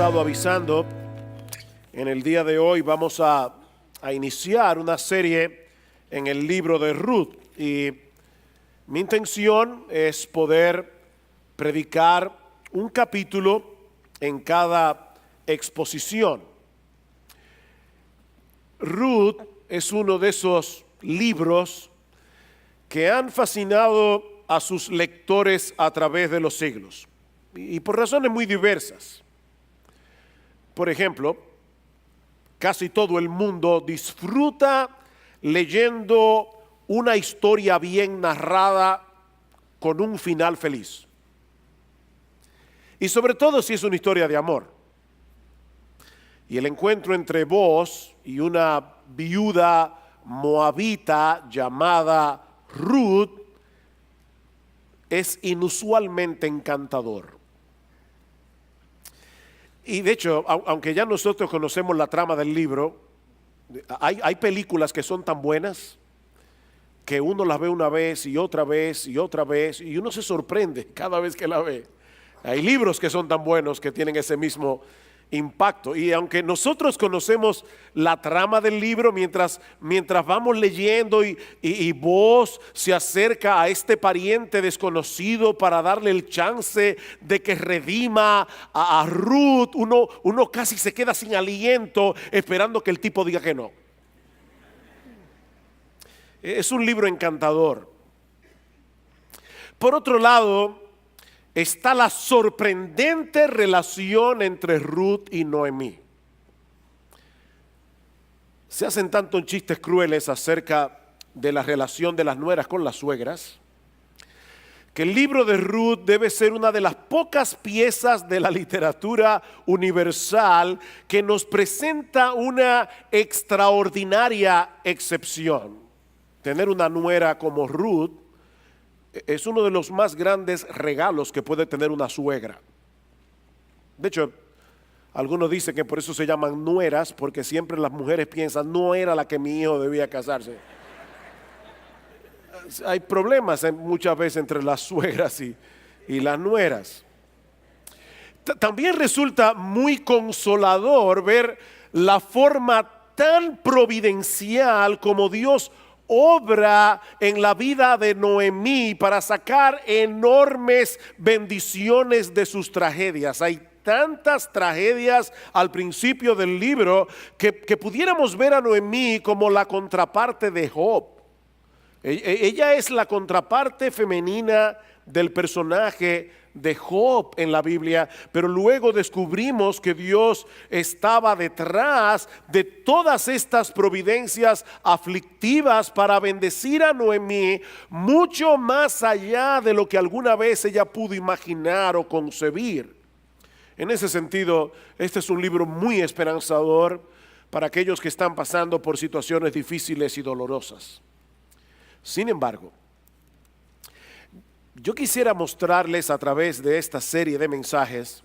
estado avisando, en el día de hoy vamos a iniciar una serie en el libro de Ruth. Y mi intención es poder predicar un capítulo en cada exposición. Ruth es uno de esos libros que han fascinado a sus lectores a través de los siglos, y por razones muy diversas. Por ejemplo, casi todo el mundo disfruta leyendo una historia bien narrada con un final feliz. Y sobre todo si es una historia de amor. Y el encuentro entre Boaz y una viuda moabita llamada Ruth es inusualmente encantador. Y de hecho, aunque ya nosotros conocemos la trama del libro, hay películas que son tan buenas que uno las ve una vez y otra vez y otra vez y uno se sorprende cada vez que la ve. Hay libros que son tan buenos que tienen ese mismo impacto. Y aunque nosotros conocemos la trama del libro, mientras vamos leyendo y Boaz se acerca a este pariente desconocido para darle el chance de que redima a Ruth, uno casi se queda sin aliento esperando que el tipo diga que no. Es un libro encantador. Por otro lado, está la sorprendente relación entre Ruth y Noemí. Se hacen tantos chistes crueles acerca de la relación de las nueras con las suegras, que el libro de Ruth debe ser una de las pocas piezas de la literatura universal que nos presenta una extraordinaria excepción. Tener una nuera como Ruth es uno de los más grandes regalos que puede tener una suegra. De hecho, algunos dicen que por eso se llaman nueras, porque siempre las mujeres piensan, no era la que mi hijo debía casarse. Hay problemas muchas veces entre las suegras y las nueras. También resulta muy consolador ver la forma tan providencial como Dios obra en la vida de Noemí para sacar enormes bendiciones de sus tragedias. Hay tantas tragedias al principio del libro que pudiéramos ver a Noemí como la contraparte de Job. Ella es la contraparte femenina del personaje de Job en la Biblia, pero luego descubrimos que Dios estaba detrás de todas estas providencias aflictivas para bendecir a Noemí mucho más allá de lo que alguna vez ella pudo imaginar o concebir. En ese sentido, este es un libro muy esperanzador para aquellos que están pasando por situaciones difíciles y dolorosas. Sin embargo, yo quisiera mostrarles a través de esta serie de mensajes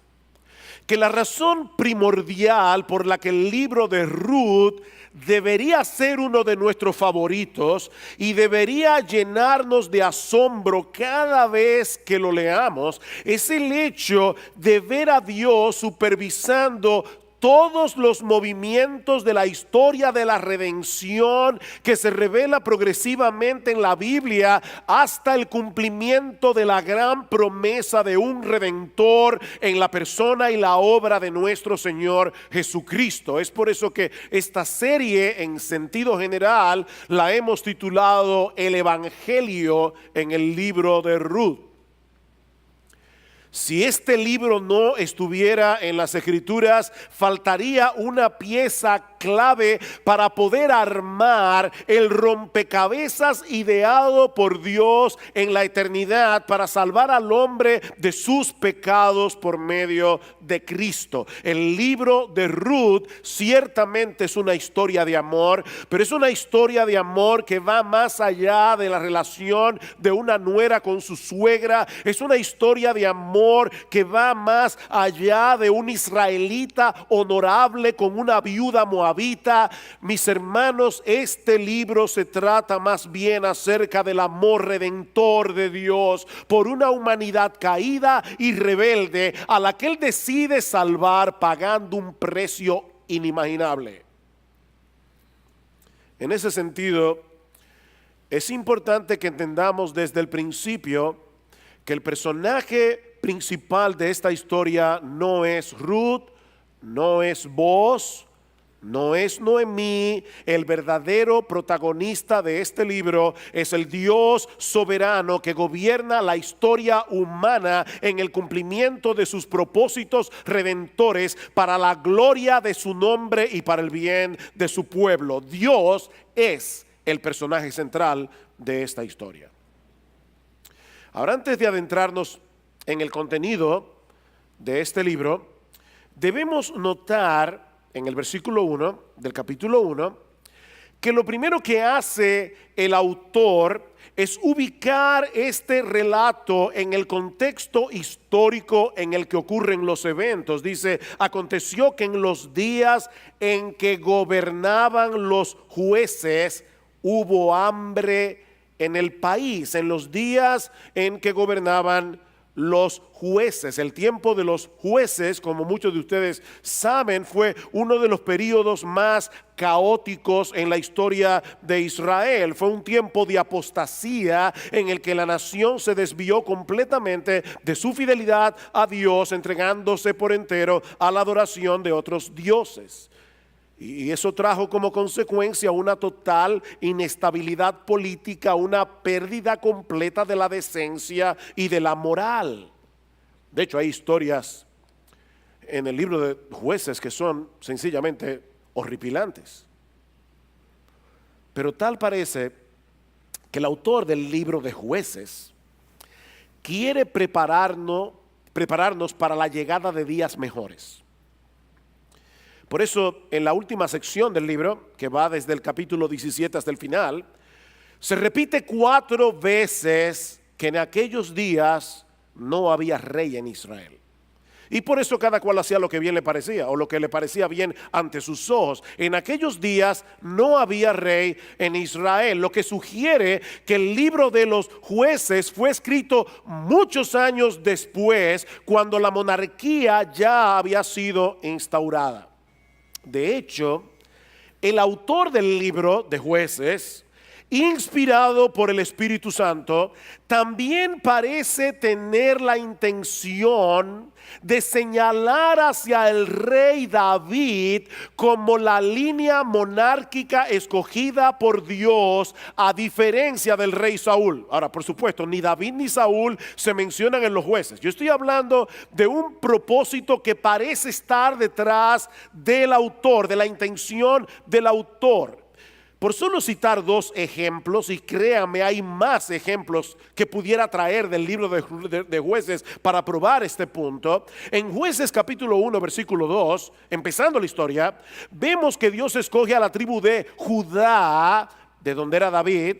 que la razón primordial por la que el libro de Ruth debería ser uno de nuestros favoritos y debería llenarnos de asombro cada vez que lo leamos es el hecho de ver a Dios supervisando todos los movimientos de la historia de la redención que se revela progresivamente en la Biblia hasta el cumplimiento de la gran promesa de un redentor en la persona y la obra de nuestro Señor Jesucristo. Es por eso que esta serie en sentido general la hemos titulado El Evangelio en el libro de Ruth. Si este libro no estuviera en las Escrituras, faltaría una pieza clave para poder armar el rompecabezas ideado por Dios en la eternidad para salvar al hombre de sus pecados por medio de Cristo. El libro de Ruth ciertamente es una historia de amor, pero es una historia de amor que va más allá de la relación de una nuera con su suegra. Es una historia de amor amor que va más allá de un israelita honorable con una viuda moabita. Mis hermanos, este libro se trata más bien acerca del amor redentor de Dios por una humanidad caída y rebelde a la que Él decide salvar pagando un precio inimaginable. En ese sentido, es importante que entendamos desde el principio que el personaje principal de esta historia no es Ruth, no es Boaz, no es Noemí. El verdadero protagonista de este libro es el Dios soberano que gobierna la historia humana en el cumplimiento de sus propósitos redentores para la gloria de su nombre y para el bien de su pueblo. Dios es el personaje central de esta historia. Ahora, antes de adentrarnos en el contenido de este libro, debemos notar en el versículo 1 del capítulo 1 que lo primero que hace el autor es ubicar este relato en el contexto histórico en el que ocurren los eventos. Dice: aconteció que en los días en que gobernaban los jueces hubo hambre en el país. En los días en que gobernaban los jueces. El tiempo de los jueces, como muchos de ustedes saben, fue uno de los periodos más caóticos en la historia de Israel. Fue un tiempo de apostasía en el que la nación se desvió completamente de su fidelidad a Dios, entregándose por entero a la adoración de otros dioses. Y eso trajo como consecuencia una total inestabilidad política, una pérdida completa de la decencia y de la moral. De hecho, hay historias en el libro de Jueces que son sencillamente horripilantes. Pero tal parece que el autor del libro de Jueces quiere prepararnos para la llegada de días mejores. Por eso, en la última sección del libro, que va desde el capítulo 17 hasta el final, se repite 4 veces que en aquellos días no había rey en Israel. Y por eso cada cual hacía lo que bien le parecía, o lo que le parecía bien ante sus ojos. En aquellos días no había rey en Israel, lo que sugiere que el libro de los Jueces fue escrito muchos años después, cuando la monarquía ya había sido instaurada. De hecho, el autor del libro de Jueces, inspirado por el Espíritu Santo, también parece tener la intención de señalar hacia el rey David como la línea monárquica escogida por Dios, a diferencia del rey Saúl. Ahora, por supuesto, ni David ni Saúl se mencionan en los Jueces. Yo estoy hablando de un propósito que parece estar detrás del autor, de la intención del autor. Por solo citar 2 ejemplos, y créame, hay más ejemplos que pudiera traer del libro de Jueces para probar este punto. En Jueces capítulo 1 versículo 2, empezando la historia, vemos que Dios escoge a la tribu de Judá, de donde era David,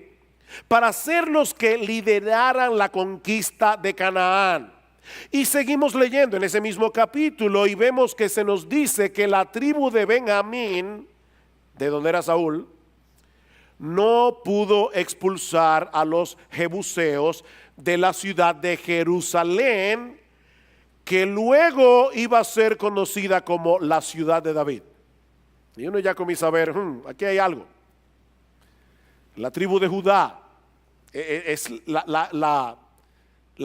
para ser los que lideraran la conquista de Canaán. Y seguimos leyendo en ese mismo capítulo y vemos que se nos dice que la tribu de Benjamín, de donde era Saúl, no pudo expulsar a los jebuseos de la ciudad de Jerusalén, que luego iba a ser conocida como la ciudad de David. Y uno ya comienza a ver, aquí hay algo. La tribu de Judá es la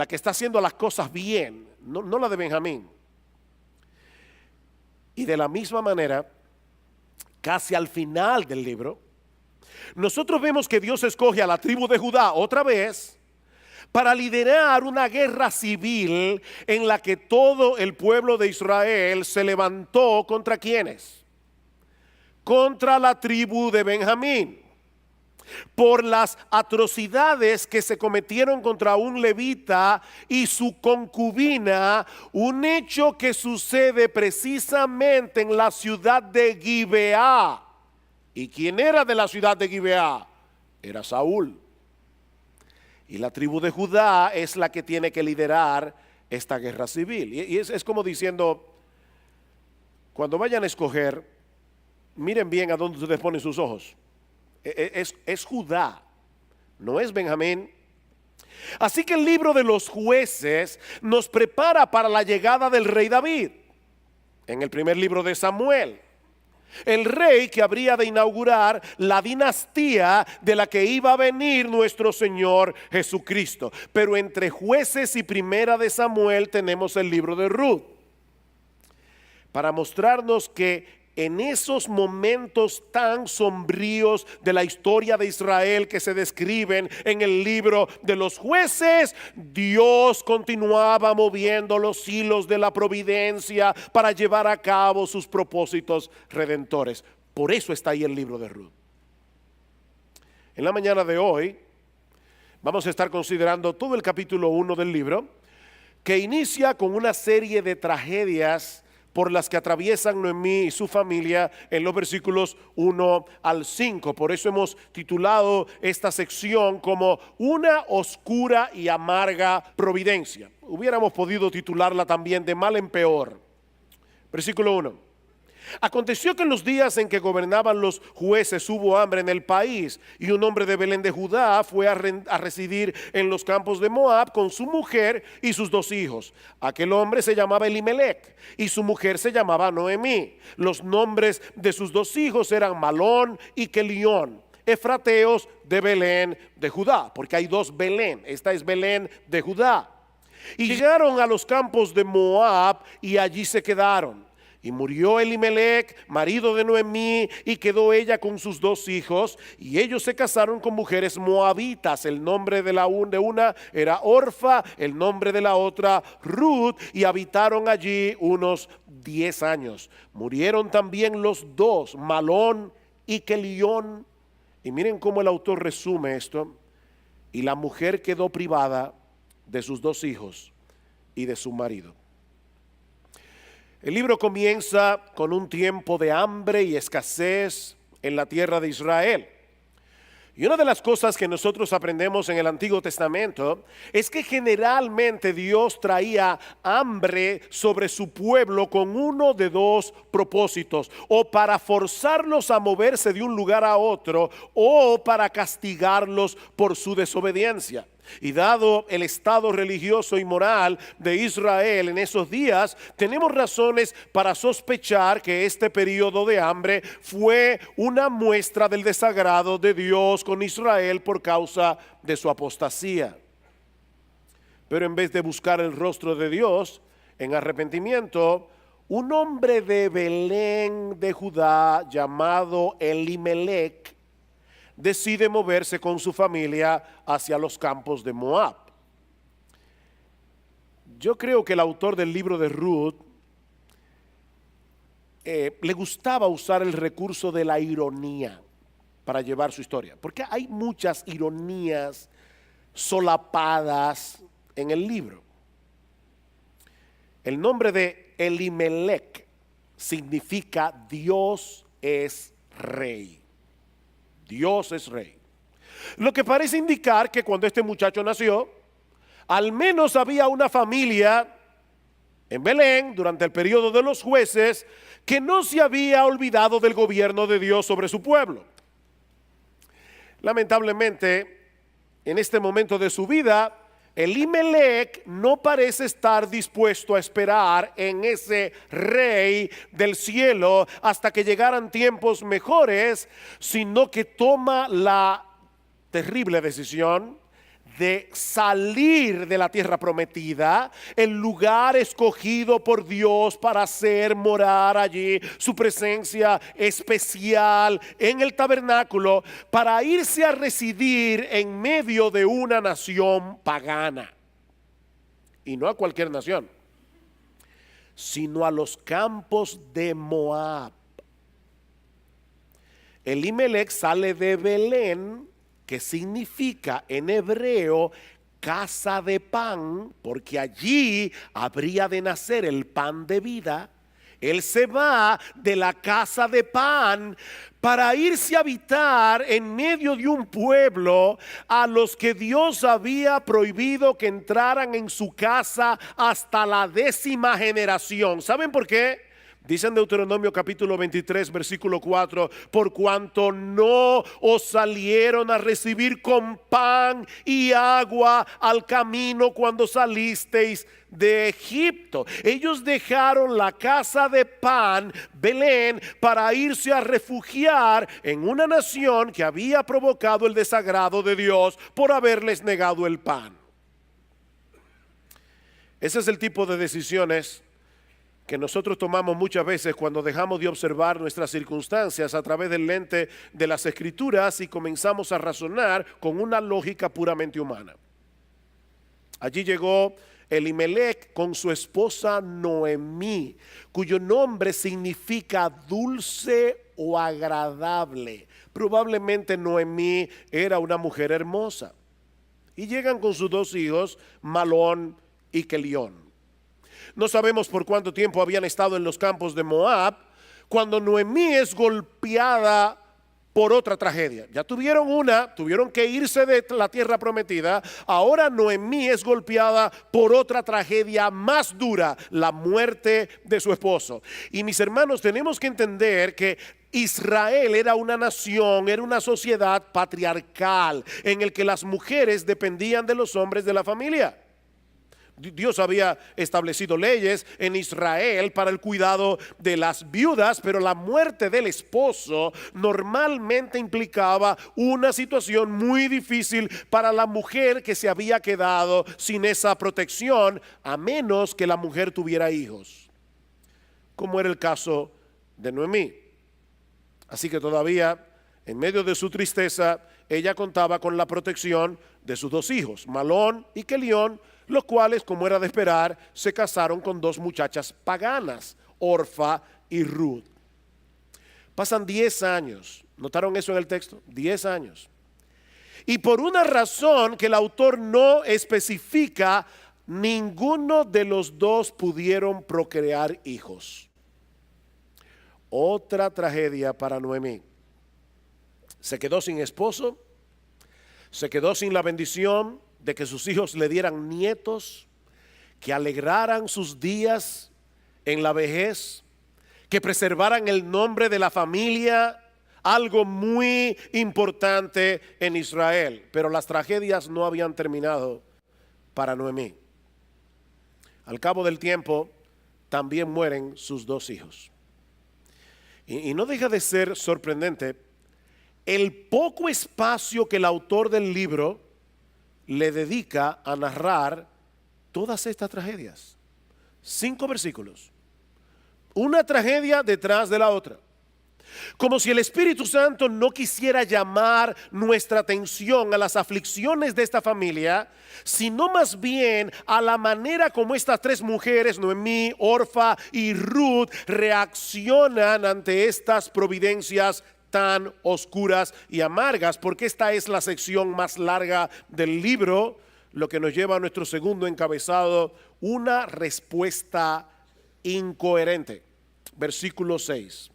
que está haciendo las cosas bien, no la de Benjamín. Y de la misma manera, casi al final del libro, nosotros vemos que Dios escoge a la tribu de Judá otra vez para liderar una guerra civil en la que todo el pueblo de Israel se levantó contra ¿quiénes? Contra la tribu de Benjamín, por las atrocidades que se cometieron contra un levita y su concubina, un hecho que sucede precisamente en la ciudad de Gibeá. ¿Y quién era de la ciudad de Gibeá? Era Saúl. Y la tribu de Judá es la que tiene que liderar esta guerra civil. Y es como diciendo, cuando vayan a escoger, miren bien a dónde ustedes ponen sus ojos. Es Judá, no es Benjamín. Así que el libro de los Jueces nos prepara para la llegada del rey David. En el primer libro de Samuel, el rey que habría de inaugurar la dinastía de la que iba a venir nuestro Señor Jesucristo. Pero entre Jueces y primera de Samuel tenemos el libro de Ruth, para mostrarnos que en esos momentos tan sombríos de la historia de Israel que se describen en el libro de los Jueces, Dios continuaba moviendo los hilos de la providencia para llevar a cabo sus propósitos redentores. Por eso está ahí el libro de Ruth. En la mañana de hoy vamos a estar considerando todo el capítulo 1 del libro, que inicia con una serie de tragedias por las que atraviesan Noemí y su familia en los versículos 1 al 5. Por eso hemos titulado esta sección como una oscura y amarga providencia. Hubiéramos podido titularla también de mal en peor. Versículo 1. Aconteció que en los días en que gobernaban los jueces hubo hambre en el país, y un hombre de Belén de Judá fue a residir en los campos de Moab con su mujer y sus 2 hijos. Aquel hombre se llamaba Elimelec y su mujer se llamaba Noemí. Los nombres de sus 2 hijos eran Malón y Kelión, efrateos de Belén de Judá, porque hay 2 Belén. Esta es Belén de Judá. Y llegaron a los campos de Moab y allí se quedaron. Y murió Elimelec, marido de Noemí, y quedó ella con sus 2 hijos, y ellos se casaron con mujeres moabitas. El nombre de una era Orfa, el nombre de la otra Ruth, y habitaron allí unos 10 años. Murieron también los 2, Malón y Kelión. Y miren cómo el autor resume esto. Y la mujer quedó privada de sus 2 hijos y de su marido. El libro comienza con un tiempo de hambre y escasez en la tierra de Israel. Y una de las cosas que nosotros aprendemos en el Antiguo Testamento es que generalmente Dios traía hambre sobre su pueblo con uno de 2 propósitos: o para forzarlos a moverse de un lugar a otro, o para castigarlos por su desobediencia. Y dado el estado religioso y moral de Israel en esos días, tenemos razones para sospechar que este periodo de hambre fue una muestra del desagrado de Dios con Israel por causa de su apostasía. Pero en vez de buscar el rostro de Dios en arrepentimiento, un hombre de Belén de Judá llamado Elimelec decide moverse con su familia hacia los campos de Moab. Yo creo que el autor del libro de Ruth le gustaba usar el recurso de la ironía para llevar su historia, porque hay muchas ironías solapadas en el libro. El nombre de Elimelec significa Dios es rey. Dios es rey. Lo que parece indicar que cuando este muchacho nació, al menos había una familia en Belén durante el periodo de los jueces que no se había olvidado del gobierno de Dios sobre su pueblo. Lamentablemente, en este momento de su vida, Elimelec no parece estar dispuesto a esperar en ese rey del cielo hasta que llegaran tiempos mejores, sino que toma la terrible decisión de salir de la tierra prometida, el lugar escogido por Dios para hacer morar allí su presencia especial en el tabernáculo, para irse a residir en medio de una nación pagana. Y no a cualquier nación, sino a los campos de Moab. Elimelec sale de Belén, que significa en hebreo casa de pan, porque allí habría de nacer el pan de vida, Él se va de la casa de Pan para irse a habitar en medio de un pueblo a los que Dios había prohibido que entraran en su casa hasta la 10ª generación. ¿Saben por qué? Dice en Deuteronomio capítulo 23 versículo 4: por cuanto no os salieron a recibir con pan y agua al camino cuando salisteis de Egipto. Ellos dejaron la casa de Pan, Belén, para irse a refugiar en una nación que había provocado el desagrado de Dios por haberles negado el pan. Ese es el tipo de decisiones que nosotros tomamos muchas veces cuando dejamos de observar nuestras circunstancias a través del lente de las Escrituras y comenzamos a razonar con una lógica puramente humana. Allí llegó Elimelech con su esposa Noemí, cuyo nombre significa dulce o agradable. Probablemente Noemí era una mujer hermosa. Y llegan con sus 2 hijos, Malón y Kelión. No sabemos por cuánto tiempo habían estado en los campos de Moab cuando Noemí es golpeada por otra tragedia. Ya tuvieron que irse de la tierra prometida. Ahora Noemí es golpeada por otra tragedia más dura, la muerte de su esposo. Y mis hermanos, tenemos que entender que Israel era una nación, era una sociedad patriarcal en el que las mujeres dependían de los hombres de la familia. Dios había establecido leyes en Israel para el cuidado de las viudas, pero la muerte del esposo normalmente implicaba una situación muy difícil para la mujer que se había quedado sin esa protección, a menos que la mujer tuviera hijos, como era el caso de Noemí. Así que todavía, en medio de su tristeza, ella contaba con la protección de sus 2 hijos, Malón y Kelión, los cuales, como era de esperar, se casaron con 2 muchachas paganas, Orfa y Ruth. Pasan 10 años, ¿notaron eso en el texto? 10 años. Y por una razón que el autor no especifica, ninguno de los 2 pudieron procrear hijos. Otra tragedia para Noemí. Se quedó sin esposo, se quedó sin la bendición de que sus hijos le dieran nietos, que alegraran sus días en la vejez, que preservaran el nombre de la familia, algo muy importante en Israel. Pero las tragedias no habían terminado para Noemí. Al cabo del tiempo, también mueren sus 2 hijos. Y no deja de ser sorprendente el poco espacio que el autor del libro le dedica a narrar todas estas tragedias. 5 versículos. Una tragedia detrás de la otra. Como si el Espíritu Santo no quisiera llamar nuestra atención a las aflicciones de esta familia, sino más bien a la manera como estas 3 mujeres, Noemí, Orfa y Ruth, reaccionan ante estas providencias tan oscuras y amargas, porque esta es la sección más larga del libro, lo que nos lleva a nuestro segundo encabezado: una respuesta incoherente. Versículo 6.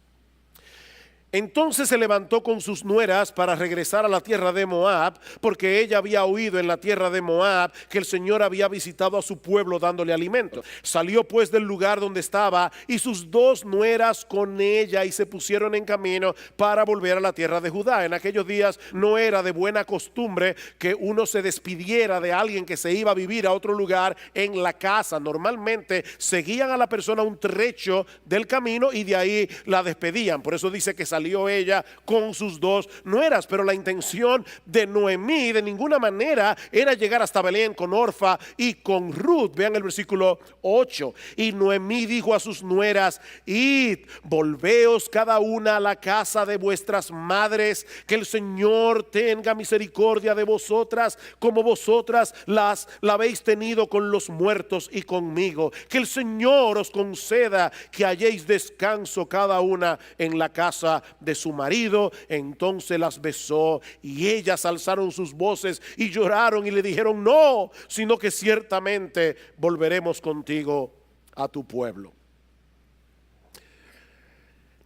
Entonces se levantó con sus nueras para regresar a la tierra de Moab, porque ella había oído en la tierra de Moab que el Señor había visitado a su pueblo dándole alimento. Salió pues del lugar donde estaba y sus 2 nueras con ella, y se pusieron en camino para volver a la tierra de Judá. En aquellos días no era de buena costumbre que uno se despidiera de alguien que se iba a vivir a otro lugar en la casa. Normalmente seguían a la persona un trecho del camino y de ahí la despedían. Por eso dice que salió ella con sus 2 nueras, pero la intención de Noemí de ninguna manera era llegar hasta Belén con Orfa y con Ruth. Vean el versículo 8. Y Noemí dijo a sus nueras: id, volveos cada una a la casa de vuestras madres, que el Señor tenga misericordia de vosotras, como vosotras la habéis tenido con los muertos y conmigo. Que el Señor os conceda que halléis descanso cada una en la casa de su marido. Entonces las besó, y ellas alzaron sus voces y lloraron y le dijeron: no, sino que ciertamente volveremos contigo a tu pueblo.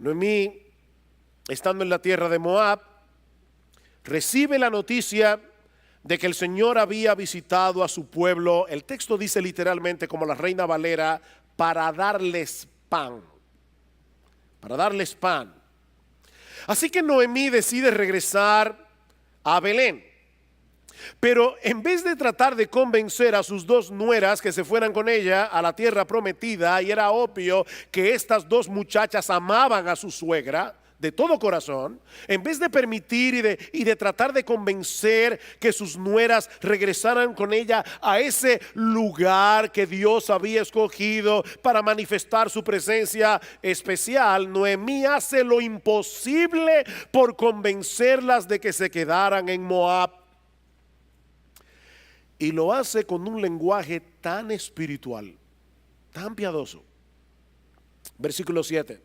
Noemí, estando en la tierra de Moab, recibe la noticia de que el Señor había visitado a su pueblo. El texto dice literalmente, como la Reina Valera, para darles pan. Para darles pan. Así que Noemí decide regresar a Belén. Pero en vez de tratar de convencer a sus dos nueras que se fueran con ella a la tierra prometida, y era obvio que estas dos muchachas amaban a su suegra de todo corazón, en vez de permitir y de tratar de convencer que sus nueras regresaran con ella a ese lugar que Dios había escogido para manifestar su presencia especial, Noemí hace lo imposible por convencerlas de que se quedaran en Moab. Y lo hace con un lenguaje tan espiritual, tan piadoso. Versículo 7.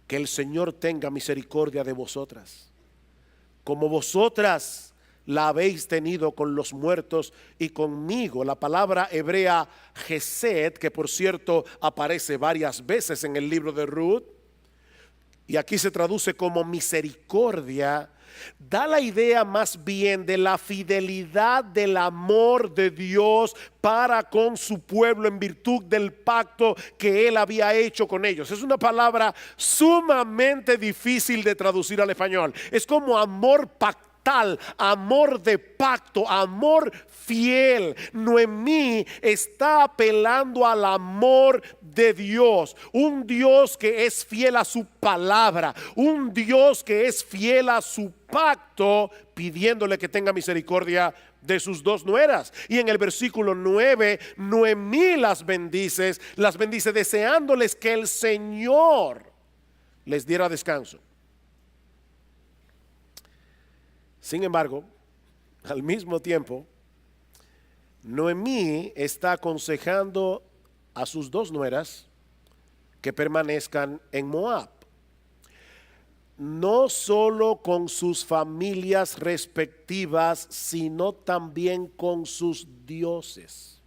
Que el Señor tenga misericordia de vosotras, como vosotras la habéis tenido con los muertos y conmigo. La palabra hebrea Gesed, que por cierto aparece varias veces en el libro de Ruth, y aquí se traduce como misericordia, da la idea más bien de la fidelidad del amor de Dios para con su pueblo en virtud del pacto que Él había hecho con ellos. Es una palabra sumamente difícil de traducir al español. Es como amor pactal, amor de pacto, amor fiel. Noemí está apelando al amor de Dios, un Dios que es fiel a su palabra, un Dios que es fiel a su pacto, pidiéndole que tenga misericordia de sus dos nueras. Y en el versículo 9, Noemí las bendice deseándoles que el Señor les diera descanso. Sin embargo, al mismo tiempo, Noemí está aconsejando a sus dos nueras que permanezcan en Moab, no solo con sus familias respectivas, sino también con sus dioses.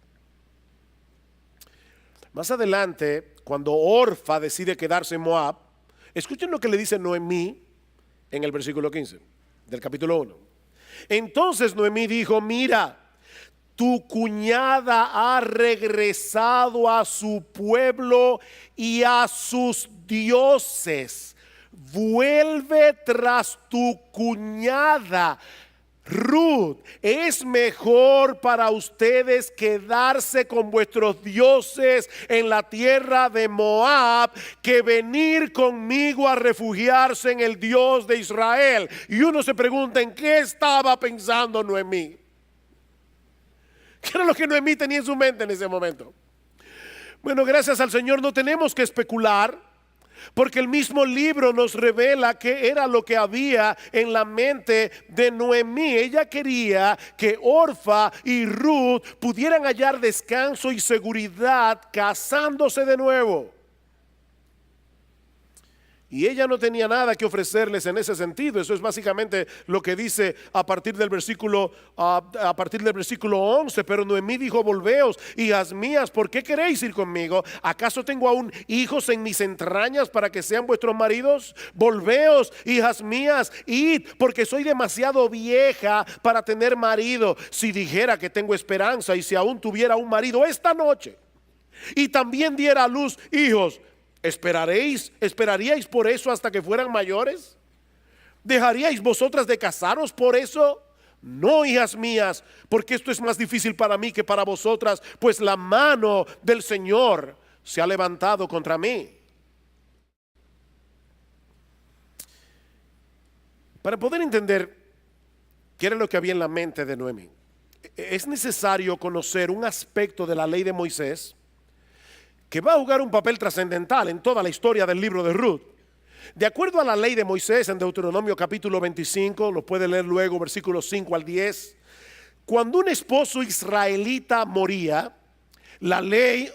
Más adelante, cuando Orfa decide quedarse en Moab, escuchen lo que le dice Noemí en el versículo 15 del capítulo 1. Entonces Noemí dijo: mira, tu cuñada ha regresado a su pueblo y a sus dioses. Vuelve tras tu cuñada. Ruth, es mejor para ustedes quedarse con vuestros dioses en la tierra de Moab que venir conmigo a refugiarse en el Dios de Israel. Y uno se pregunta: ¿en qué estaba pensando Noemí? ¿Qué era lo que Noemí tenía en su mente en ese momento? Bueno, gracias al Señor no tenemos que especular, porque el mismo libro nos revela qué era lo que había en la mente de Noemí. Ella quería que Orfa y Ruth pudieran hallar descanso y seguridad casándose de nuevo. Y ella no tenía nada que ofrecerles en ese sentido. Eso es básicamente lo que dice a partir del versículo 11. Pero Noemí dijo: volveos, hijas mías, ¿por qué queréis ir conmigo? ¿Acaso tengo aún hijos en mis entrañas para que sean vuestros maridos? Volveos, hijas mías, id, porque soy demasiado vieja para tener marido. Si dijera que tengo esperanza, y si aún tuviera un marido esta noche, y también diera a luz hijos, ¿esperaríais por eso hasta que fueran mayores? ¿Dejaríais vosotras de casaros por eso? No, hijas mías, porque esto es más difícil para mí que para vosotras, pues la mano del Señor se ha levantado contra mí. Para poder entender qué era lo que había en la mente de Noemí, es necesario conocer un aspecto de la ley de Moisés que va a jugar un papel trascendental en toda la historia del libro de Ruth. De acuerdo a la ley de Moisés en Deuteronomio capítulo 25, lo puede leer luego, versículos 5 al 10, cuando un esposo israelita moría, la ley,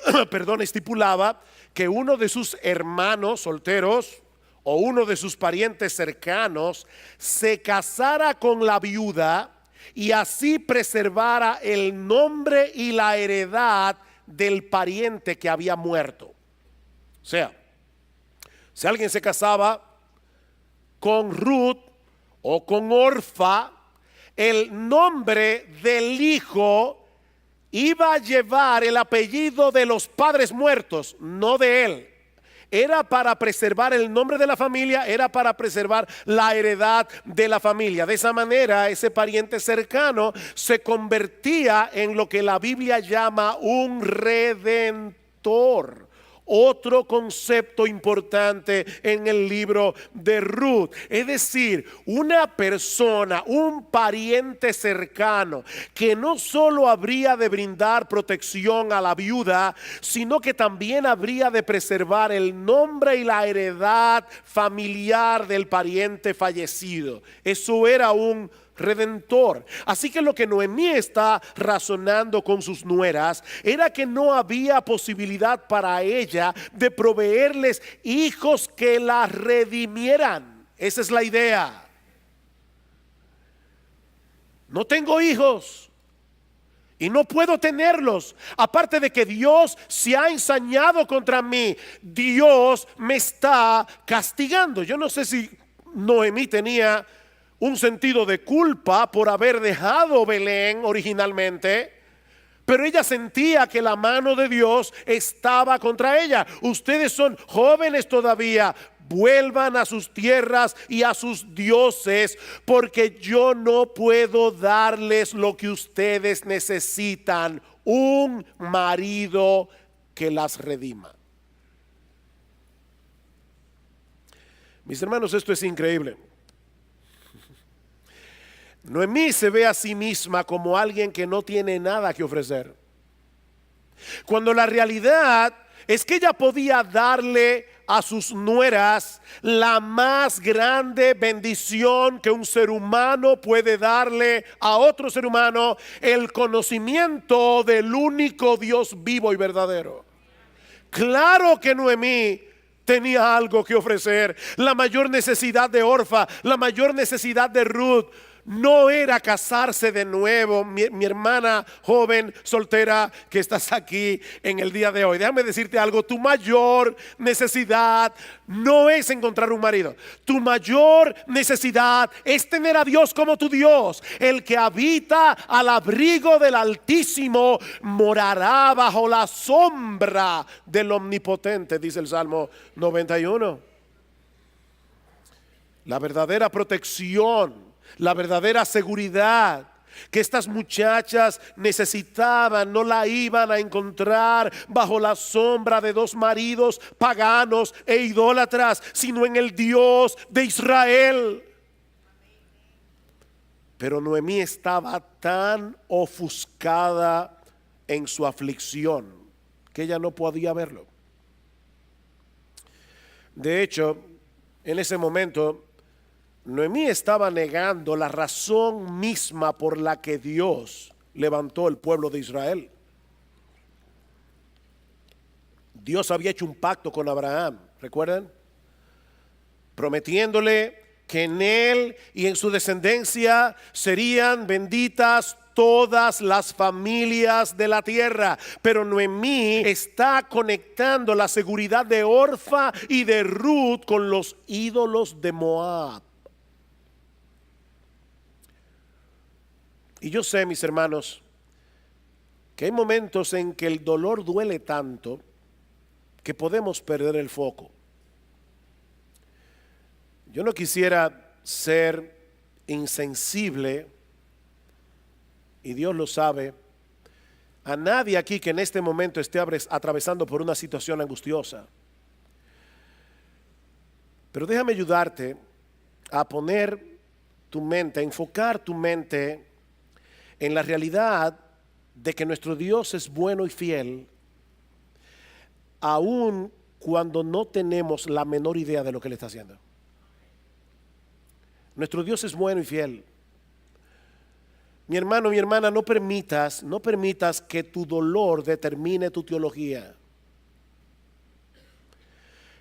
estipulaba que uno de sus hermanos solteros o uno de sus parientes cercanos se casara con la viuda y así preservara el nombre y la heredad del pariente que había muerto. O sea, Si alguien se casaba con Ruth o con Orfa, el nombre del hijo iba a llevar el apellido de los padres muertos, no de él. Era para preservar el nombre de la familia, era para preservar la heredad de la familia. De esa manera, ese pariente cercano se convertía en lo que la Biblia llama un redentor. Otro concepto importante en el libro de Ruth, es decir, una persona, un pariente cercano que no solo habría de brindar protección a la viuda, sino que también habría de preservar el nombre y la heredad familiar del pariente fallecido. Eso era un redentor. Así que lo que Noemí está razonando con sus nueras era que no había posibilidad para ella de proveerles hijos que la redimieran. Esa es la idea. No tengo hijos y no puedo tenerlos. Aparte de que Dios se ha ensañado contra mí, Dios me está castigando. Yo no sé si Noemí tenía un sentido de culpa por haber dejado Belén originalmente, pero ella sentía que la mano de Dios estaba contra ella. Ustedes son jóvenes todavía, vuelvan a sus tierras y a sus dioses, porque yo no puedo darles lo que ustedes necesitan, un marido que las redima. Mis hermanos, esto es increíble. Noemí se ve a sí misma como alguien que no tiene nada que ofrecer, cuando la realidad es que ella podía darle a sus nueras la más grande bendición que un ser humano puede darle a otro ser humano: el conocimiento del único Dios vivo y verdadero. Claro que Noemí tenía algo que ofrecer. La mayor necesidad de Orfa, la mayor necesidad de Ruth no era casarse de nuevo. Mi hermana joven soltera que estás aquí en el día de hoy, déjame decirte algo: tu mayor necesidad no es encontrar un marido. Tu mayor necesidad es tener a Dios como tu Dios. El que habita al abrigo del Altísimo morará bajo la sombra del Omnipotente, dice el Salmo 91. La verdadera protección, la verdadera seguridad que estas muchachas necesitaban, no la iban a encontrar bajo la sombra de dos maridos paganos e idólatras, sino en el Dios de Israel. Pero Noemí estaba tan ofuscada en su aflicción que ella no podía verlo. De hecho, en ese momento Noemí estaba negando la razón misma por la que Dios levantó el pueblo de Israel. Dios había hecho un pacto con Abraham, ¿recuerdan? Prometiéndole que en él y en su descendencia serían benditas todas las familias de la tierra. Pero Noemí está conectando la seguridad de Orfa y de Ruth con los ídolos de Moab. Y yo sé, mis hermanos, que hay momentos en que el dolor duele tanto que podemos perder el foco. Yo no quisiera ser insensible, y Dios lo sabe, a nadie aquí que en este momento esté atravesando por una situación angustiosa. Pero déjame ayudarte a poner tu mente, a enfocar tu mente en la realidad de que nuestro Dios es bueno y fiel, aun cuando no tenemos la menor idea de lo que Él está haciendo. Nuestro Dios es bueno y fiel. Mi hermano, mi hermana, no permitas que tu dolor determine tu teología.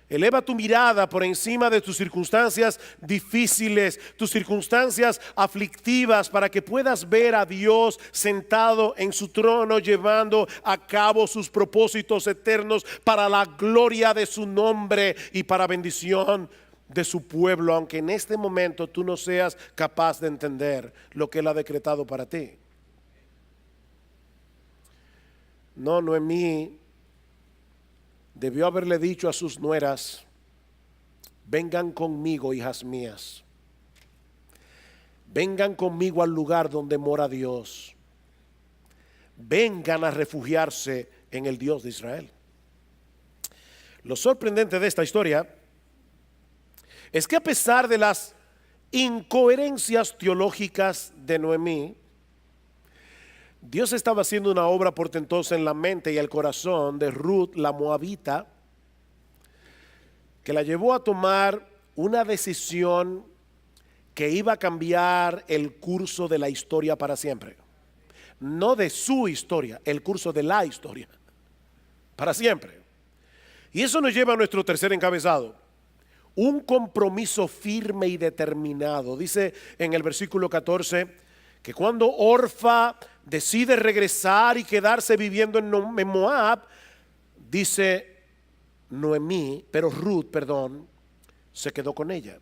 Eleva tu mirada por encima de tus circunstancias difíciles, tus circunstancias aflictivas, para que puedas ver a Dios sentado en su trono, llevando a cabo sus propósitos eternos para la gloria de su nombre y para bendición de su pueblo, aunque en este momento tú no seas capaz de entender lo que Él ha decretado para ti. No, Noemí debió haberle dicho a sus nueras: vengan conmigo, hijas mías, vengan conmigo al lugar donde mora Dios, vengan a refugiarse en el Dios de Israel. Lo sorprendente de esta historia es que, a pesar de las incoherencias teológicas de Noemí, Dios estaba haciendo una obra portentosa en la mente y el corazón de Ruth la moabita, que la llevó a tomar una decisión que iba a cambiar el curso de la historia para siempre. No de su historia, el curso de la historia para siempre. Y eso nos lleva a nuestro tercer encabezado: un compromiso firme y determinado. Dice en el versículo 14 que cuando Orfa decide regresar y quedarse viviendo en Moab, dice Ruth, se quedó con ella.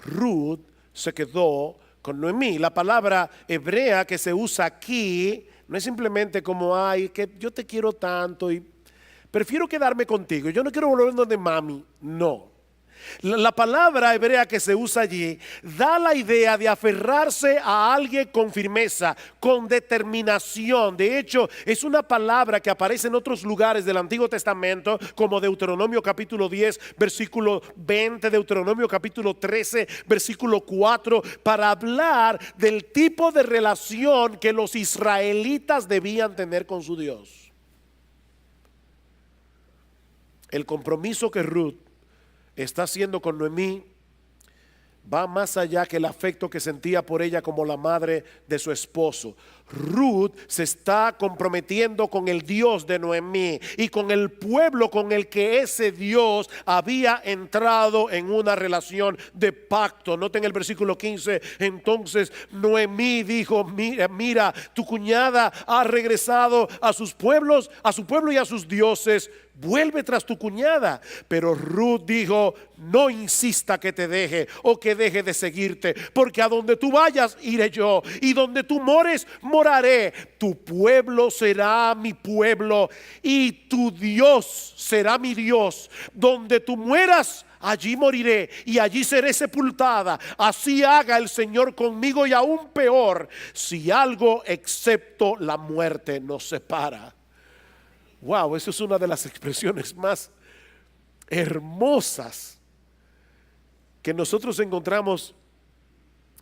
Ruth se quedó con Noemí. La palabra hebrea que se usa aquí no es simplemente como: ay, que yo te quiero tanto y prefiero quedarme contigo, yo no quiero volver donde mami. No. La palabra hebrea que se usa allí da la idea de aferrarse a alguien con firmeza, con determinación. De hecho, es una palabra que aparece en otros lugares del Antiguo Testamento, como Deuteronomio capítulo 10, versículo 20, Deuteronomio capítulo 13, versículo 4, para hablar del tipo de relación que los israelitas debían tener con su Dios. El compromiso que Ruth está haciendo con Noemí va más allá que el afecto que sentía por ella como la madre de su esposo. Ruth se está comprometiendo con el Dios de Noemí y con el pueblo con el que ese Dios había entrado en una relación de pacto. Noten el versículo 15. Entonces Noemí dijo: mira, tu cuñada ha regresado a sus pueblos, a su pueblo y a sus dioses. Vuelve tras tu cuñada. Pero Ruth dijo: no insista que te deje o que deje de seguirte, porque a donde tú vayas iré yo, y donde tú mores moraré. Tu pueblo será mi pueblo y tu Dios será mi Dios. Donde tú mueras, allí moriré y allí seré sepultada. Así haga el Señor conmigo, y aún peor, si algo excepto la muerte nos separa. Wow, eso es una de las expresiones más hermosas que nosotros encontramos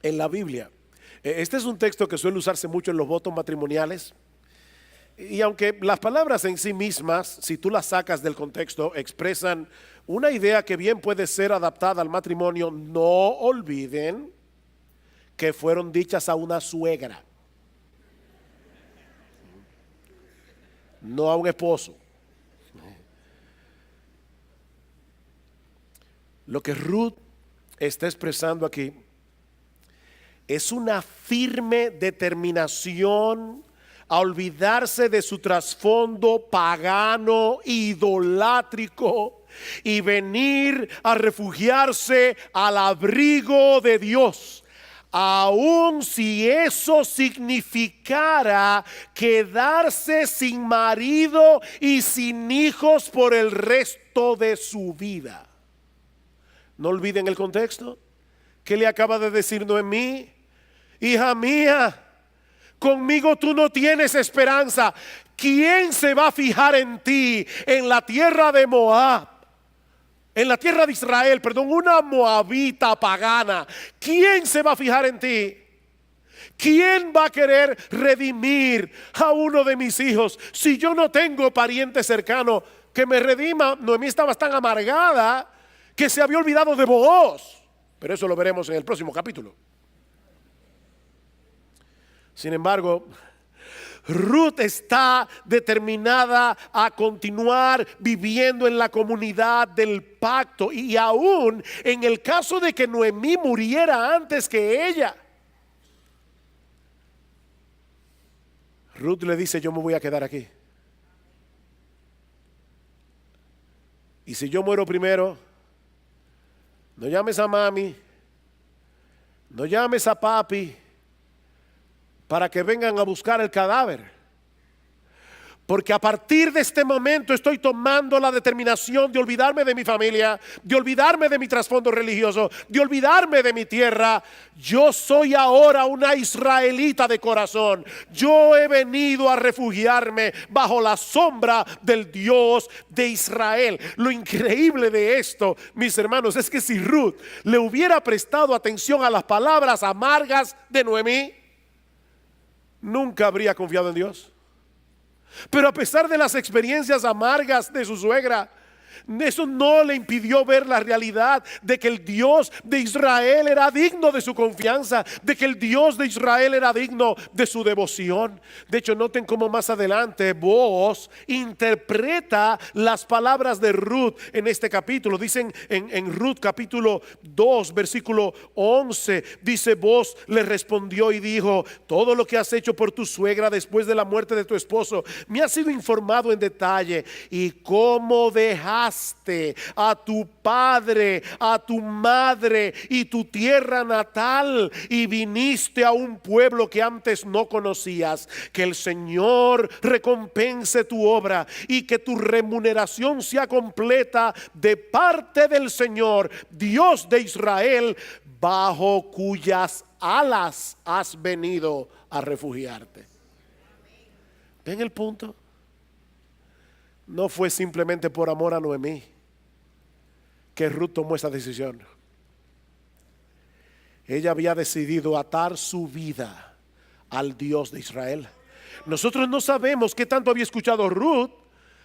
en la Biblia. Este es un texto que suele usarse mucho en los votos matrimoniales, y aunque las palabras en sí mismas, si tú las sacas del contexto, expresan una idea que bien puede ser adaptada al matrimonio, no olviden que fueron dichas a una suegra, no a un esposo. Lo que Ruth está expresando aquí es una firme determinación a olvidarse de su trasfondo pagano, idolátrico, y venir a refugiarse al abrigo de Dios, aun si eso significara quedarse sin marido y sin hijos por el resto de su vida. No olviden el contexto. ¿Qué le acaba de decir Noemí? Hija mía, conmigo tú no tienes esperanza. ¿Quién se va a fijar en ti en la tierra de Moab? En la tierra de Israel, perdón, una moabita pagana. ¿Quién se va a fijar en ti? ¿Quién va a querer redimir a uno de mis hijos si yo no tengo pariente cercano que me redima? Noemí estaba tan amargada que se había olvidado de Booz. Pero eso lo veremos en el próximo capítulo. Sin embargo, Ruth está determinada a continuar viviendo en la comunidad del pacto, y aún en el caso de que Noemí muriera antes que ella, Ruth le dice: yo me voy a quedar aquí. Y si yo muero primero, no llames a mami, no llames a papi para que vengan a buscar el cadáver. Porque a partir de este momento estoy tomando la determinación de olvidarme de mi familia, de olvidarme de mi trasfondo religioso, de olvidarme de mi tierra. Yo soy ahora una israelita de corazón. Yo he venido a refugiarme bajo la sombra del Dios de Israel. Lo increíble de esto, mis hermanos, es que si Ruth le hubiera prestado atención a las palabras amargas de Noemí, nunca habría confiado en Dios. Pero a pesar de las experiencias amargas de su suegra, eso no le impidió ver la realidad de que el Dios de Israel era digno de su confianza, de que el Dios de Israel era digno de su devoción. De hecho, noten cómo más adelante Booz interpreta las palabras de Ruth en este capítulo. Dicen en Ruth capítulo 2 versículo 11, dice: Booz le respondió y dijo: todo lo que has hecho por tu suegra después de la muerte de tu esposo me ha sido informado en detalle, y cómo dejaste a tu padre, a tu madre y tu tierra natal, y viniste a un pueblo que antes no conocías. Que el Señor recompense tu obra y que tu remuneración sea completa de parte del Señor, Dios de Israel, bajo cuyas alas has venido a refugiarte. ¿Ven el punto? No fue simplemente por amor a Noemí que Ruth tomó esa decisión. Ella había decidido atar su vida al Dios de Israel. Nosotros no sabemos qué tanto había escuchado Ruth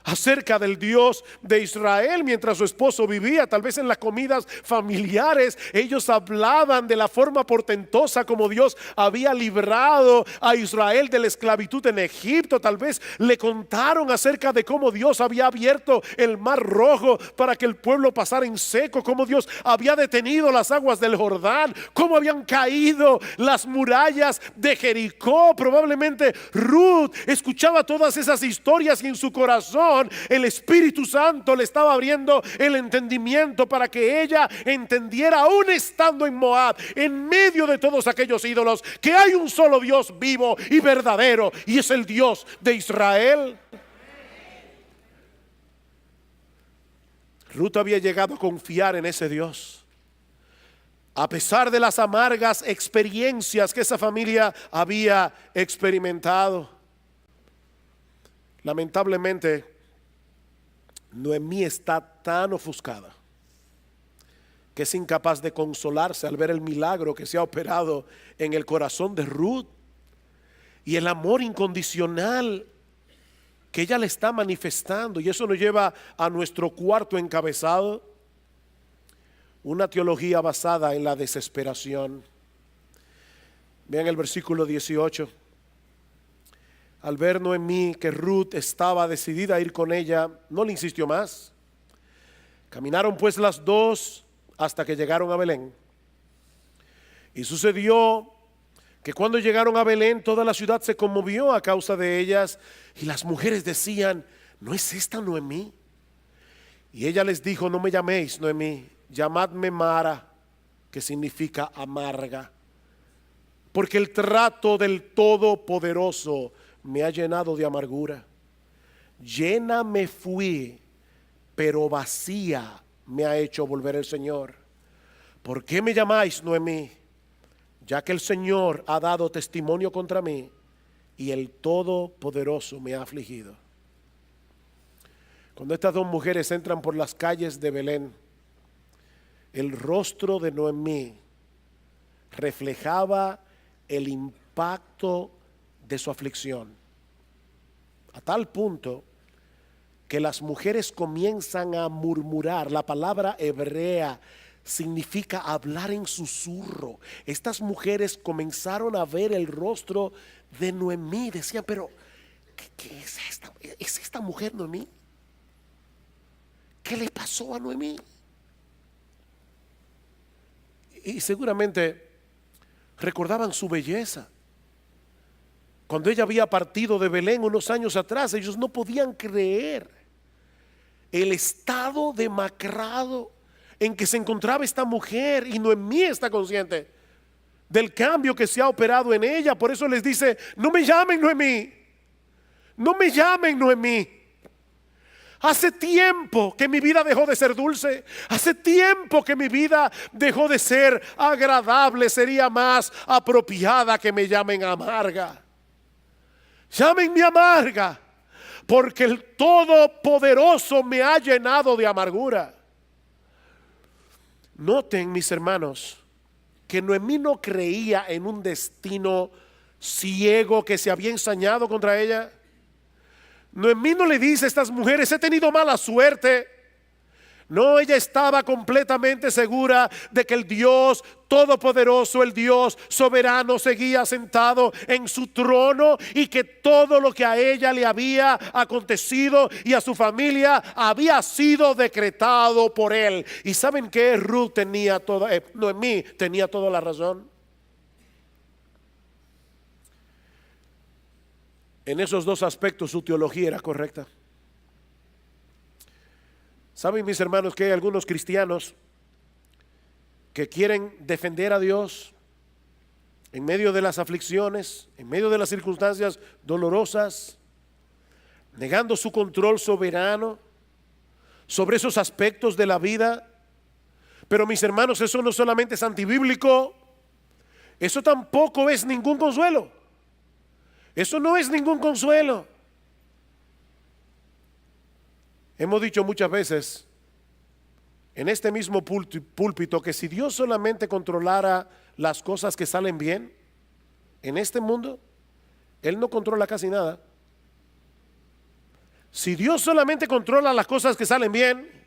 acerca del Dios de Israel mientras su esposo vivía. Tal vez en las comidas familiares ellos hablaban de la forma portentosa como Dios había librado a Israel de la esclavitud en Egipto. Tal vez le contaron acerca de cómo Dios había abierto el mar rojo para que el pueblo pasara en seco, cómo Dios había detenido las aguas del Jordán, cómo habían caído las murallas de Jericó. Probablemente Ruth escuchaba todas esas historias y en su corazón el Espíritu Santo le estaba abriendo el entendimiento para que ella entendiera, aún estando en Moab, en medio de todos aquellos ídolos, que hay un solo Dios vivo y verdadero, y es el Dios de Israel. Ruth había llegado a confiar en ese Dios, a pesar de las amargas experiencias que esa familia había experimentado. Lamentablemente, Noemí está tan ofuscada que es incapaz de consolarse al ver el milagro que se ha operado en el corazón de Ruth y el amor incondicional que ella le está manifestando. Y eso nos lleva a nuestro cuarto encabezado: una teología basada en la desesperación. Vean el versículo 18. Al ver Noemí que Ruth estaba decidida a ir con ella, no le insistió más. Caminaron pues las dos hasta que llegaron a Belén. Y sucedió que cuando llegaron a Belén, toda la ciudad se conmovió a causa de ellas, y las mujeres decían: ¿no es esta Noemí? Y ella les dijo: no me llaméis Noemí, llamadme Mara, que significa amarga, porque el trato del Todopoderoso me ha llenado de amargura. Llena me fui, pero vacía me ha hecho volver el Señor. ¿Por qué me llamáis Noemí? Ya que el Señor ha dado testimonio contra mí, y el Todopoderoso me ha afligido. Cuando estas dos mujeres entran por las calles de Belén, el rostro de Noemí reflejaba el impacto de su aflicción, a tal punto que las mujeres comienzan a murmurar. La palabra hebrea significa hablar en susurro. Estas mujeres comenzaron a ver el rostro de Noemí, decían: pero ¿Qué es esta? ¿Es esta mujer Noemí? ¿Qué le pasó a Noemí? Y seguramente recordaban su belleza. Cuando ella había partido de Belén unos años atrás, ellos no podían creer el estado demacrado en que se encontraba esta mujer. Y Noemí está consciente del cambio que se ha operado en ella. Por eso les dice: no me llamen Noemí, no me llamen Noemí. Hace tiempo que mi vida dejó de ser dulce. Hace tiempo que mi vida dejó de ser agradable. Sería más apropiada que me llamen amarga. Llámenme amarga, porque el Todopoderoso me ha llenado de amargura. Noten, mis hermanos, que Noemí no creía en un destino ciego que se había ensañado contra ella. Noemí no le dice a estas mujeres: he tenido mala suerte. No, ella estaba completamente segura de que el Dios Todopoderoso, el Dios soberano, seguía sentado en su trono, y que todo lo que a ella le había acontecido y a su familia había sido decretado por él. ¿Y saben qué? Noemí tenía toda la razón. En esos dos aspectos su teología era correcta. Saben, mis hermanos, que hay algunos cristianos que quieren defender a Dios en medio de las aflicciones, en medio de las circunstancias dolorosas, negando su control soberano sobre esos aspectos de la vida. Pero, mis hermanos, eso no solamente es antibíblico, eso tampoco es ningún consuelo. Eso no es ningún consuelo. Hemos dicho muchas veces en este mismo púlpito que si Dios solamente controlara las cosas que salen bien en este mundo, Él no controla casi nada. Si Dios solamente controla las cosas que salen bien,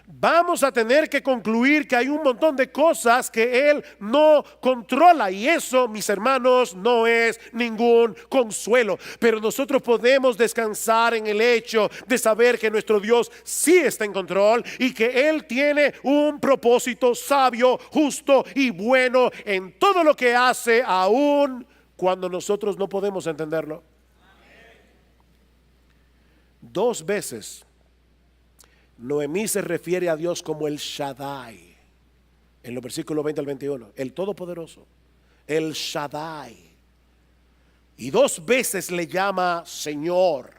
vamos a tener que concluir que hay un montón de cosas que Él no controla, y eso, mis hermanos, no es ningún consuelo. Pero nosotros podemos descansar en el hecho de saber que nuestro Dios sí está en control y que Él tiene un propósito sabio, justo y bueno en todo lo que hace, aun cuando nosotros no podemos entenderlo. Dos veces Noemí se refiere a Dios como el Shaddai, en los versículos 20 al 21, el Todopoderoso, el Shaddai. Y dos veces le llama Señor.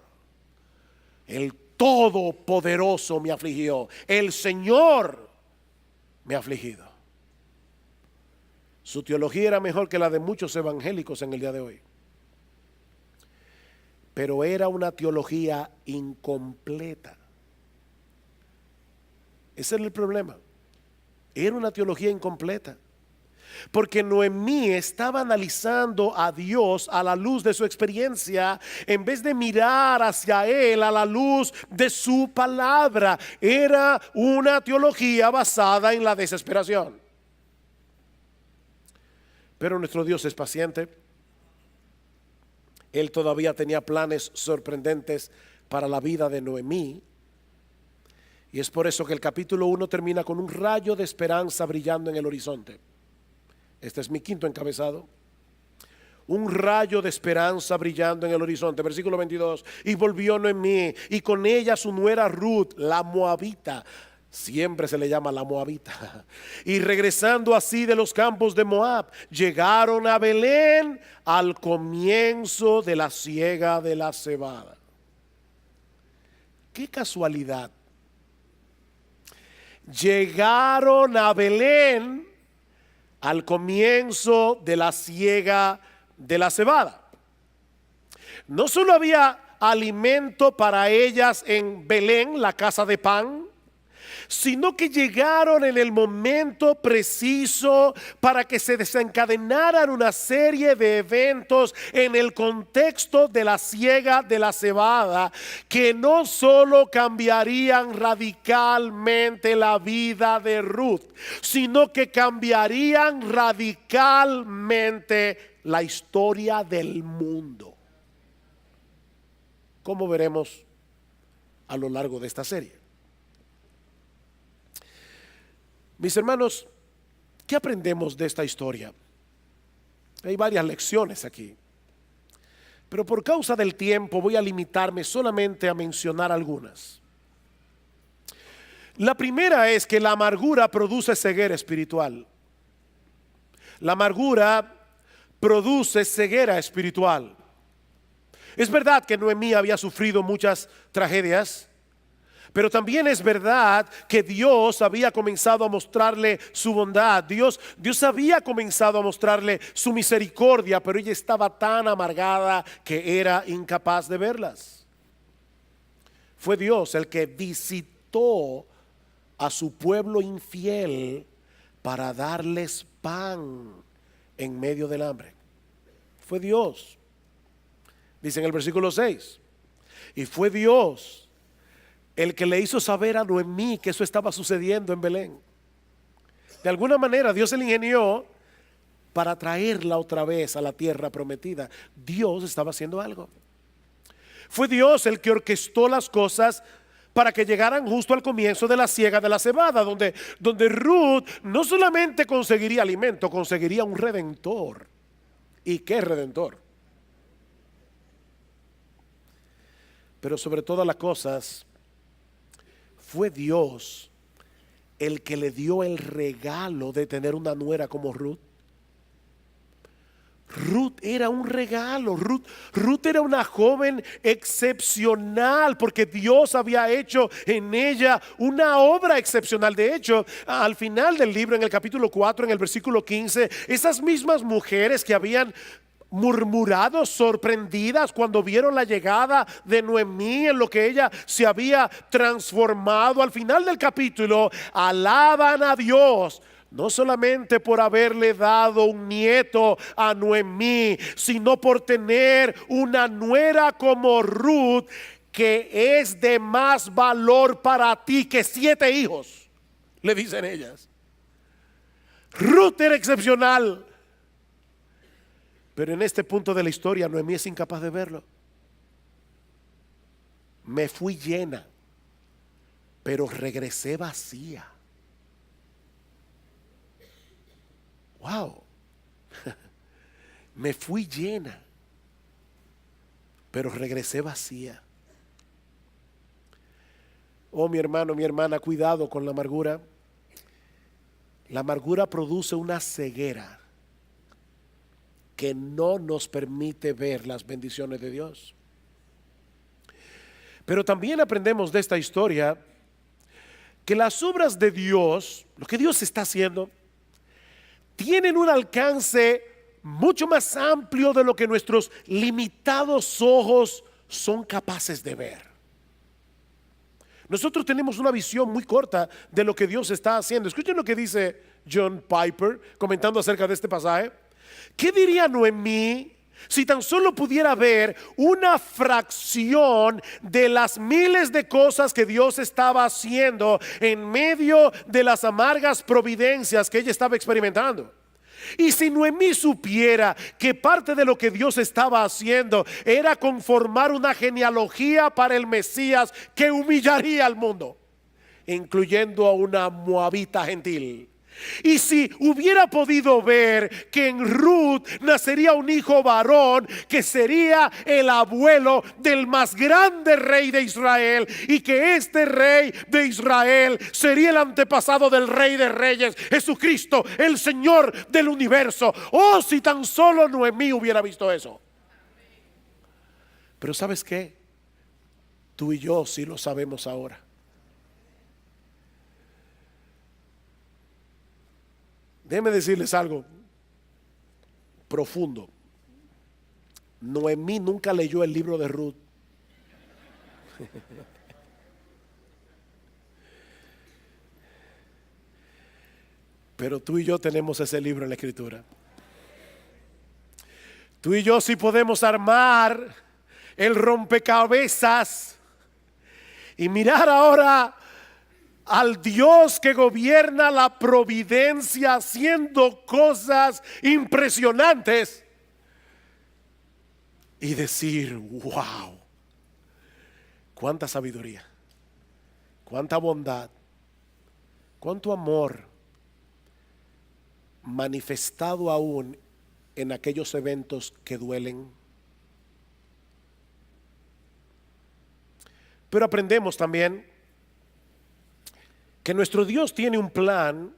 El Todopoderoso me afligió, el Señor me ha afligido. Su teología era mejor que la de muchos evangélicos en el día de hoy, pero era una teología incompleta. Ese era el problema. Era una teología incompleta, porque Noemí estaba analizando a Dios a la luz de su experiencia, en vez de mirar hacia Él a la luz de su palabra. Era una teología basada en la desesperación. Pero nuestro Dios es paciente. Él todavía tenía planes sorprendentes para la vida de Noemí. Y es por eso que el capítulo 1 termina con un rayo de esperanza brillando en el horizonte. Este es mi quinto encabezado. Un rayo de esperanza brillando en el horizonte. Versículo 22. Y volvió Noemí, y con ella su nuera Ruth, la moabita. Siempre se le llama la moabita. Y regresando así de los campos de Moab, llegaron a Belén al comienzo de la siega de la cebada. Qué casualidad. Llegaron a Belén al comienzo de la siega de la cebada. No solo había alimento para ellas en Belén, la casa de pan, sino que llegaron en el momento preciso para que se desencadenaran una serie de eventos en el contexto de la siega de la cebada, que no solo cambiarían radicalmente la vida de Ruth, sino que cambiarían radicalmente la historia del mundo. como veremos a lo largo de esta serie. Mis hermanos, ¿qué aprendemos de esta historia? Hay varias lecciones aquí, pero por causa del tiempo voy a limitarme solamente a mencionar algunas. La primera es que la amargura produce ceguera espiritual. La amargura produce ceguera espiritual. Es verdad que Noemí había sufrido muchas tragedias, pero también es verdad que Dios había comenzado a mostrarle su bondad. Dios había comenzado a mostrarle su misericordia, pero ella estaba tan amargada que era incapaz de verlas. Fue Dios el que visitó a su pueblo infiel para darles pan en medio del hambre. Fue Dios. Dice en el versículo 6, y fue Dios el que le hizo saber a Noemí que eso estaba sucediendo en Belén. De alguna manera Dios se le ingenió para traerla otra vez a la tierra prometida. Dios estaba haciendo algo. Fue Dios el que orquestó las cosas para que llegaran justo al comienzo de la siega de la cebada, donde Ruth no solamente conseguiría alimento, conseguiría un redentor. ¿Y qué redentor? Pero sobre todas las cosas, fue Dios el que le dio el regalo de tener una nuera como Ruth. Ruth era un regalo. Ruth era una joven excepcional porque Dios había hecho en ella una obra excepcional. De hecho, al final del libro, en el capítulo 4, en el versículo 15, esas mismas mujeres que habían murmurado, sorprendidas cuando vieron la llegada de Noemí, en lo que ella se había transformado, al final del capítulo alaban a Dios, no solamente por haberle dado un nieto a Noemí, sino por tener una nuera como Ruth, que es de más valor para ti que 7 hijos, le dicen ellas. Ruth era excepcional. Pero en este punto de la historia Noemí es incapaz de verlo. Me fui llena, pero regresé vacía. Wow. Me fui llena, pero regresé vacía. Oh, mi hermano, mi hermana, cuidado con la amargura. La amargura produce una ceguera que no nos permite ver las bendiciones de Dios. Pero también aprendemos de esta historia que las obras de Dios, lo que Dios está haciendo, tienen un alcance mucho más amplio de lo que nuestros limitados ojos son capaces de ver. Nosotros tenemos una visión muy corta de lo que Dios está haciendo. Escuchen lo que dice John Piper comentando acerca de este pasaje. ¿Qué diría Noemí si tan solo pudiera ver una fracción de las miles de cosas que Dios estaba haciendo en medio de las amargas providencias que ella estaba experimentando? Y si Noemí supiera que parte de lo que Dios estaba haciendo era conformar una genealogía para el Mesías que humillaría al mundo, incluyendo a una moabita gentil. Y si hubiera podido ver que en Ruth nacería un hijo varón que sería el abuelo del más grande rey de Israel, y que este rey de Israel sería el antepasado del rey de reyes, Jesucristo, el Señor del universo. Oh, si tan solo Noemí hubiera visto eso. Pero ¿sabes qué? Tú y yo sí lo sabemos ahora. Déjenme decirles algo profundo. Noemí nunca leyó el libro de Ruth. Pero tú y yo tenemos ese libro en la Escritura. Tú y yo sí podemos armar el rompecabezas y mirar ahora al Dios que gobierna la providencia haciendo cosas impresionantes y decir: wow, Cuánta sabiduría, cuánta bondad, cuánto amor manifestado aún en aquellos eventos que duelen. Pero aprendemos también que nuestro Dios tiene un plan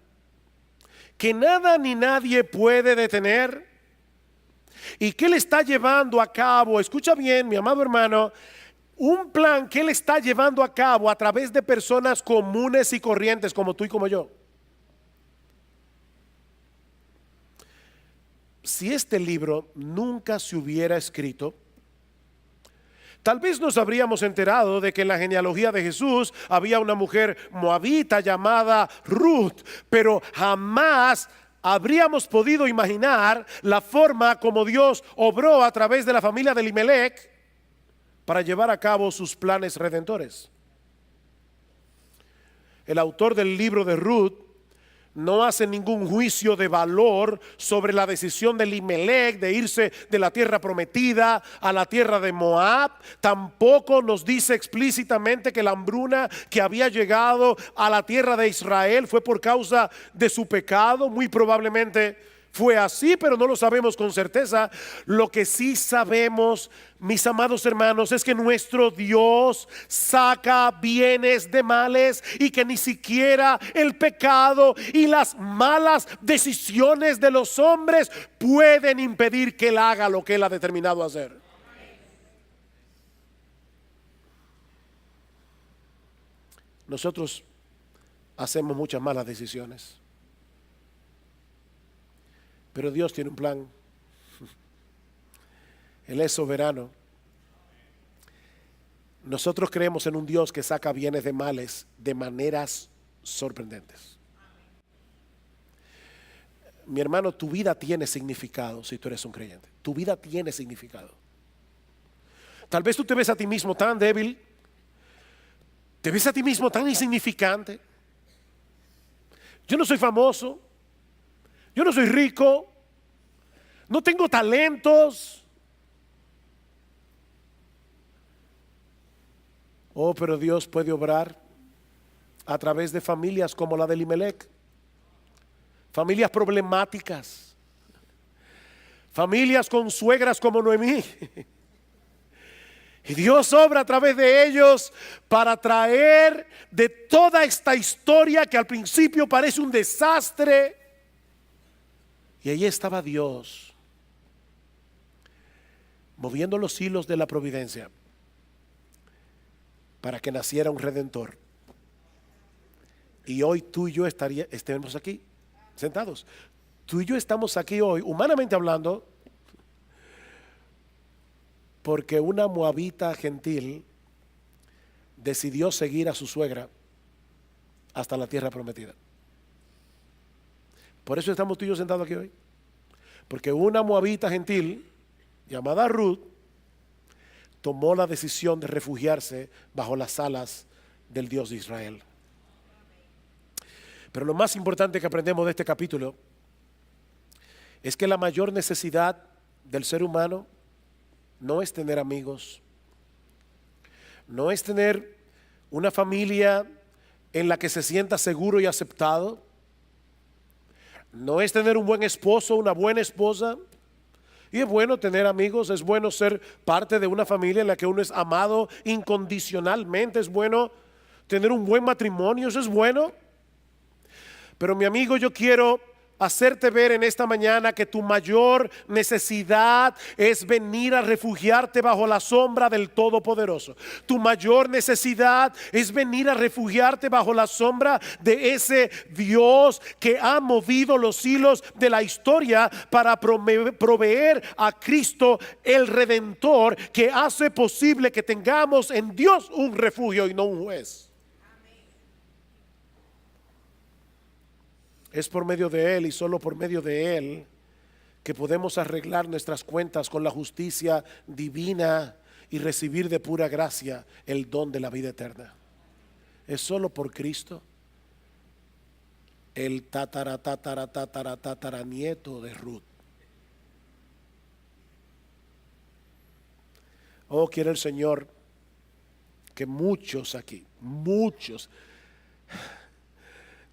que nada ni nadie puede detener y que Él está llevando a cabo, escucha bien mi amado hermano, un plan que Él está llevando a cabo a través de personas comunes y corrientes como tú y como yo. Si este libro nunca se hubiera escrito, tal vez nos habríamos enterado de que en la genealogía de Jesús había una mujer moabita llamada Ruth, pero jamás habríamos podido imaginar la forma como Dios obró a través de la familia de Elimelech para llevar a cabo sus planes redentores. El autor del libro de Ruth no hace ningún juicio de valor sobre la decisión de Elimelech de irse de la tierra prometida a la tierra de Moab. Tampoco nos dice explícitamente que la hambruna que había llegado a la tierra de Israel fue por causa de su pecado. Muy probablemente fue así, pero no lo sabemos con certeza. Lo que sí sabemos, mis amados hermanos, es que nuestro Dios saca bienes de males y que ni siquiera el pecado y las malas decisiones de los hombres pueden impedir que Él haga lo que Él ha determinado hacer. Nosotros hacemos muchas malas decisiones, pero Dios tiene un plan. Él es soberano. Nosotros creemos en un Dios que saca bienes de males de maneras sorprendentes. Mi hermano, tu vida tiene significado si tú eres un creyente. Tu vida tiene significado. Tal vez tú te ves a ti mismo tan débil, te ves a ti mismo tan insignificante. Yo no soy famoso, yo no soy rico, no tengo talentos. Oh, pero Dios puede obrar a través de familias como la de Elimelech, familias problemáticas, familias con suegras como Noemí. Y Dios obra a través de ellos para traer de toda esta historia que al principio parece un desastre. Y ahí estaba Dios moviendo los hilos de la providencia para que naciera un redentor. Y hoy tú y yo estemos aquí sentados. Tú y yo estamos aquí hoy, humanamente hablando, porque una moabita gentil decidió seguir a su suegra hasta la tierra prometida. Por eso estamos tú y yo sentados aquí hoy. Porque una moabita gentil llamada Ruth tomó la decisión de refugiarse bajo las alas del Dios de Israel. Pero lo más importante que aprendemos de este capítulo es que la mayor necesidad del ser humano no es tener amigos, no es tener una familia en la que se sienta seguro y aceptado, no es tener un buen esposo, una buena esposa. Y es bueno tener amigos, es bueno ser parte de una familia en la que uno es amado incondicionalmente, es bueno tener un buen matrimonio, eso es bueno. Pero mi amigo, yo quiero hacerte ver en esta mañana que tu mayor necesidad es venir a refugiarte bajo la sombra del Todopoderoso. Tu mayor necesidad es venir a refugiarte bajo la sombra de ese Dios que ha movido los hilos de la historia para proveer a Cristo el Redentor, que hace posible que tengamos en Dios un refugio y no un juez. Es por medio de Él y solo por medio de Él que podemos arreglar nuestras cuentas con la justicia divina y recibir de pura gracia el don de la vida eterna. Es solo por Cristo, el tataranieto de Ruth. Oh, quiere el Señor que muchos aquí, muchos,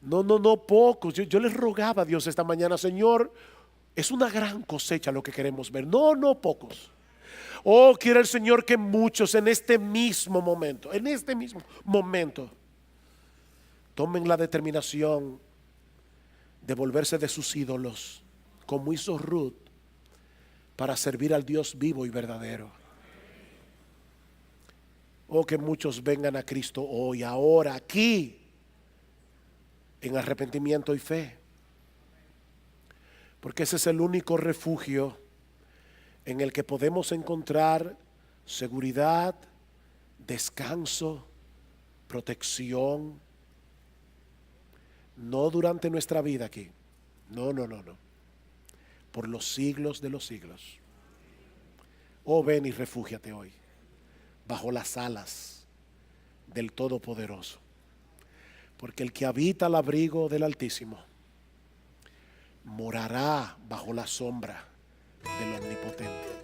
no pocos, yo les rogaba a Dios esta mañana, Señor, es una gran cosecha lo que queremos ver, no pocos. Oh, quiere el Señor que muchos en este mismo momento, tomen la determinación de volverse de sus ídolos, como hizo Ruth, para servir al Dios vivo y verdadero. Oh, que muchos vengan a Cristo hoy, ahora, aquí, en arrepentimiento y fe. Porque ese es el único refugio en el que podemos encontrar seguridad, descanso, protección. No durante nuestra vida aquí. No. Por los siglos de los siglos. Oh, ven y refúgiate hoy bajo las alas del Todopoderoso. Porque el que habita al abrigo del Altísimo morará bajo la sombra del Omnipotente.